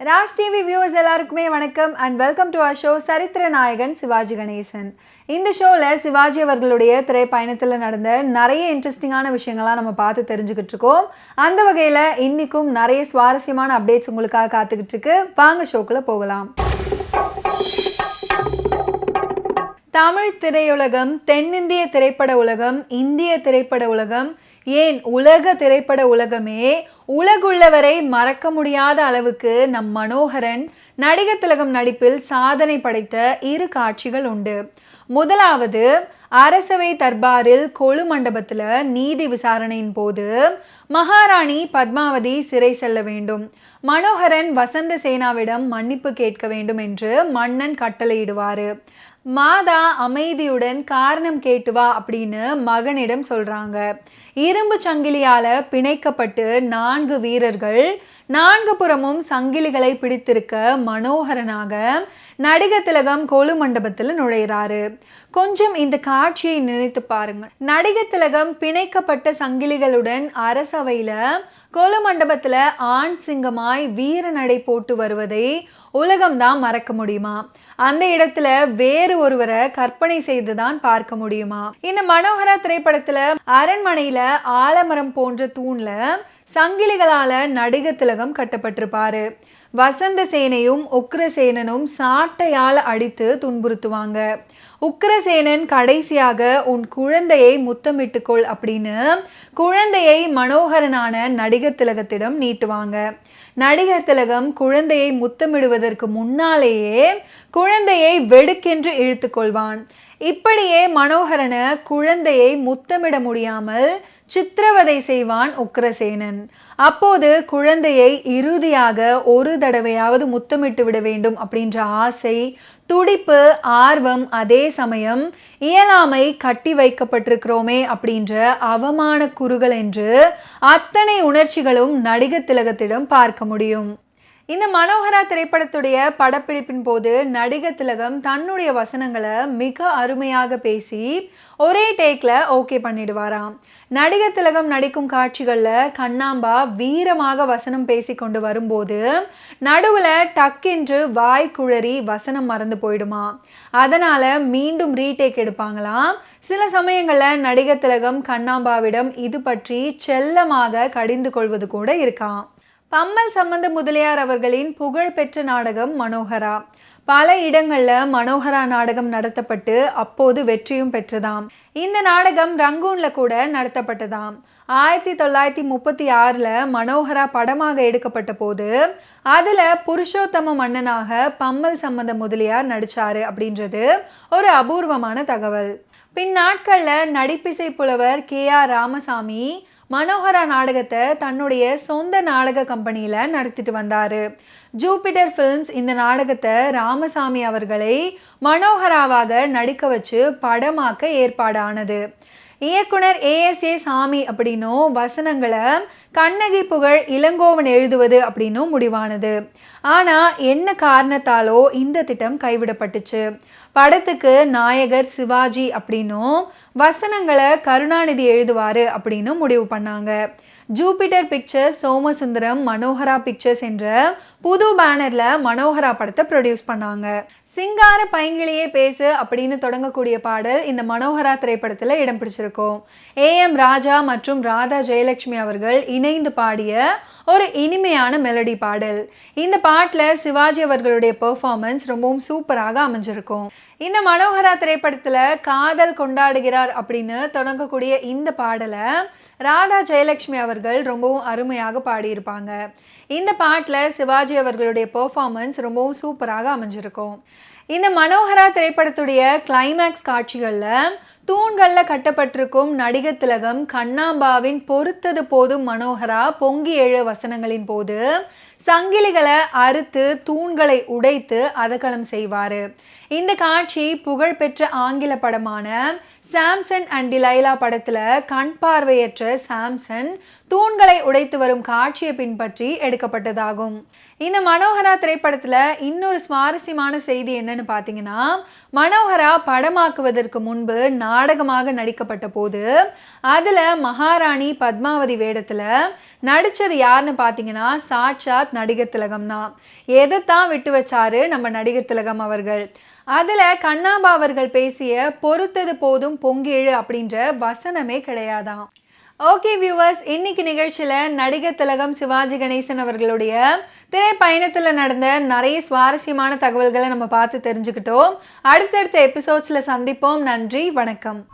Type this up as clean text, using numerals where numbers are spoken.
Raj TV viewers எல்லாருக்குமே வணக்கம் and welcome to our show சரித்திர நாயகன் சிவாஜி கணேசன். இந்த ஷோவில் சிவாஜி அவர்களுடைய திரைப்பயணத்தில் நடந்த நிறைய இன்ட்ரெஸ்டிங்கான விஷயங்கள்லாம் நம்ம பார்த்து தெரிஞ்சுக்கிட்டு இருக்கோம். அந்த வகையில் இன்னைக்கும் நிறைய சுவாரஸ்யமான அப்டேட்ஸ் உங்களுக்காக காத்துக்கிட்டு இருக்கு. வாங்க ஷோக்குள்ள போகலாம். தமிழ் திரையுலகம், தென்னிந்திய திரைப்பட உலகம், இந்திய திரைப்பட உலகம், ஏன் உலக திரைப்பட உலகமே உலகுள்ளவரை மறக்க முடியாத அளவுக்கு நம் மனோகரன் நடிகர் திலகம் நடிப்பில் சாதனை படைத்த இரு காட்சிகள் உண்டு. முதலாவது, அரசவை தர்பாரில் கொலு மண்டபத்தில் நீதி விசாரணையின் போது மகாராணி பத்மாவதி சிறை செல்ல வேண்டும், மனோகரன் வசந்த சேனாவிடம் மன்னிப்பு கேட்க வேண்டும் என்று மன்னன் கட்டளையிடுவாரு. மாதா அமைதியுடன் காரணம் கேட்டு வா அப்படின்னு மகனிடம் சொல்றாங்க. இரும்பு சங்கிலியால பிணைக்கப்பட்டு 4 வீரர்கள் 4 புறமும் சங்கிலிகளை பிடித்திருக்க மனோகரனாக நடிகர் திலகம் கொலு மண்டபத்தில் நுழைகிறாரு. கொஞ்சம் இந்த காட்சியை நினைத்து பாருங்க. நடிகர் திலகம் பிணைக்கப்பட்ட சங்கிலிகளுடன் அரசவையில கொலு மண்டபத்துல ஆண் சிங்கமாய் வீர நடை போட்டு வருவதை உலகம்தான் மறக்க முடியுமா? அந்த இடத்துல வேறு ஒருவரை கற்பனை செய்துதான் பார்க்க முடியுமா? இந்த மனோகரா திரைப்படத்துல அரண்மனையில ஆலமரம் போன்ற தூண்ல சங்கிலிகளால நடிகர் திலகம் கட்டப்பட்டிருப்பாரு. வசந்த சேனையும் உக்ரசேனனும் சாட்டையால் அடித்து துன்புறுத்துவாங்க. உக்ரசேனன் கடைசியாக உன் குழந்தையை முத்தமிட்டுக்கொள் அப்படின்னு குழந்தையை மனோகரனான நடிகர் திலகத்திடம் நீட்டுவாங்க. நடிகர் திலகம் குழந்தையை முத்தமிடுவதற்கு முன்னாலேயே குழந்தையை வெடுக்கென்று இழுத்து கொள்வான். இப்படியே மனோகரனை குழந்தையை முத்தமிட முடியாமல் சித்திரவதை செய்வான் உக்ரசேனன். அப்போது குழந்தையை இறுதியாக ஒரு தடவையாவது முத்தமிட்டு விட வேண்டும் அப்படின்ற ஆசை, துடிப்பு, ஆர்வம், அதே சமயம் இயலாமை, கட்டி வைக்கப்பட்டிருக்கிறோமே அப்படின்ற அவமான குறுகள் என்று அத்தனை உணர்ச்சிகளும் நடிகர் திலகத்திடம் பார்க்க முடியும். இந்த மனோகரா திரைப்படத்துடைய படப்பிடிப்பின் போது நடிகர் திலகம் தன்னுடைய வசனங்களை மிக அருமையாக பேசி ஒரே டேக்ல ஓகே பண்ணிடுவாராம். நடிகர் திலகம் நடிக்கும் காட்சிகளில் கண்ணாம்பா வீரமாக வசனம் பேசி கொண்டு வரும்போது நடுவில் டக்கென்று வாய் குழறி வசனம் மறந்து போயிடுமா. அதனால மீண்டும் ரீடேக் எடுப்பாங்களாம். சில சமயங்களில் நடிகர் திலகம் கண்ணாம்பாவிடம் இது பற்றி செல்லமாக கடிந்து கொள்வது கூட இருக்காம். பம்மல் சம்பந்த முதலியார் அவர்களின் புகழ்பெற்ற நாடகம் மனோகரா. பல இடங்கள்ல மனோகரா நாடகம் நடத்தப்பட்டு அப்போது வெற்றியும் பெற்றதாம். இந்த நாடகம் ரங்கூன்ல கூட நடத்தப்பட்டதாம். 1936 மனோகரா படமாக எடுக்கப்பட்ட போது அதுல புருஷோத்தம மன்னனாக பம்மல் சம்பந்த முதலியார் நடிச்சாரு அப்படின்றது ஒரு அபூர்வமான தகவல். பின் நாட்கள்ல நடிப்பிசை புலவர் KR ராமசாமி மனோகரா நாடகத்தை தன்னுடைய சொந்த நாடக கம்பெனியில நடத்திட்டு வந்தாரு. ஜூபிட்டர் ஃபிலிம்ஸ் இந்த நாடகத்தை ராமசாமி அவர்களை மனோகராவாக நடிக்க வச்சு படமாக்க ஏற்பாடானது. இயக்குனர் ASA சாமி அப்படின்னும் வசனங்களை கண்ணகி புகழ் இளங்கோவன் எழுதுவது அப்படின்னும் முடிவானது. ஆனா என்ன காரணத்தாலோ இந்த திட்டம் கைவிடப்பட்டுச்சு. படத்துக்கு நாயகர் சிவாஜி அப்படின்னும் வசனங்களை கருணாநிதி எழுதுவாரு அப்படின்னு முடிவு பண்ணாங்க. Jupiter pictures Somasundaram Manohara pictures என்ற புது பேனர்ல மனோகரா படத்தை ப்ரொடியூஸ் பண்ணாங்க. சிங்கார பைங்கிலியே பேசு அப்படின்னு தொடங்கக்கூடிய பாடல் இந்த மனோகரா திரைப்படத்துல இடம் பிடிச்சிருக்கும். AM ராஜா மற்றும் ராதா ஜெயலட்சுமி அவர்கள் இணைந்து பாடிய ஒரு இனிமையான மெலடி பாடல். இந்த பாட்டுல சிவாஜி அவர்களுடைய பெர்ஃபார்மன்ஸ் ரொம்பவும் சூப்பராக அமைஞ்சிருக்கும். இந்த மனோகரா திரைப்படத்துல காதல் கொண்டாடுகிறார் அப்படின்னு தொடங்கக்கூடிய இந்த பாடலை ராதா ஜெயலட்சுமி அவர்கள் ரொம்பவும் அருமையாக பாடியிருப்பாங்க. இந்த பாட்டில் சிவாஜி அவர்களுடைய பெர்ஃபார்மன்ஸ் ரொம்பவும் சூப்பராக அமைஞ்சிருக்கும். இந்த மனோகரா திரைப்படத்துடைய கிளைமேக்ஸ் காட்சிகளில் தூண்களில் கட்டப்பட்டிருக்கும் நடிகர் திலகம் கண்ணாம்பாவின் பொறுத்தது போதும் மனோகரா பொங்கி எழு வசனங்களின் போது சங்கிலிகளை அறுத்து தூண்களை உடைத்து அதகளம் செய்வார். இந்த காட்சி புகழ்பெற்ற ஆங்கில படமான சாம்சன் அண்ட் டிலைலா படத்துல கண் பார்வையற்ற சாம்சன் தூண்களை உடைத்து வரும் காட்சியை பின்பற்றி எடுக்கப்பட்டதாகும். இந்த மனோகரா திரைப்படத்துல இன்னொரு சுவாரஸ்யமான செய்தி என்னன்னு பார்த்தீங்கன்னா, மனோகரா படமாக்குவதற்கு முன்பு நாடகமாக நடிக்கப்பட்ட போது அதுல மகாராணி பத்மாவதி வேடத்துல நடிச்சது யாருன்னு பார்த்தீங்கன்னா சாட்சாத் குஜராத் நடிகர் திலகம் தான். எதைத்தான் விட்டு வச்சாரு நம்ம நடிகர் திலகம் அவர்கள்? அதுல கண்ணாம்பா அவர்கள் பேசிய பொறுத்தது போதும் பொங்கேழு அப்படின்ற வசனமே கிடையாதாம். ஓகே வியூவர்ஸ், இன்னைக்கு நிகழ்ச்சியில நடிகர் திலகம் சிவாஜி கணேசன் அவர்களுடைய திரைப்பயணத்துல நடந்த நிறைய சுவாரஸ்யமான தகவல்களை நம்ம பார்த்து தெரிஞ்சுக்கிட்டோம். அடுத்தடுத்த எபிசோட்ஸ்ல சந்திப்போம். நன்றி, வணக்கம்.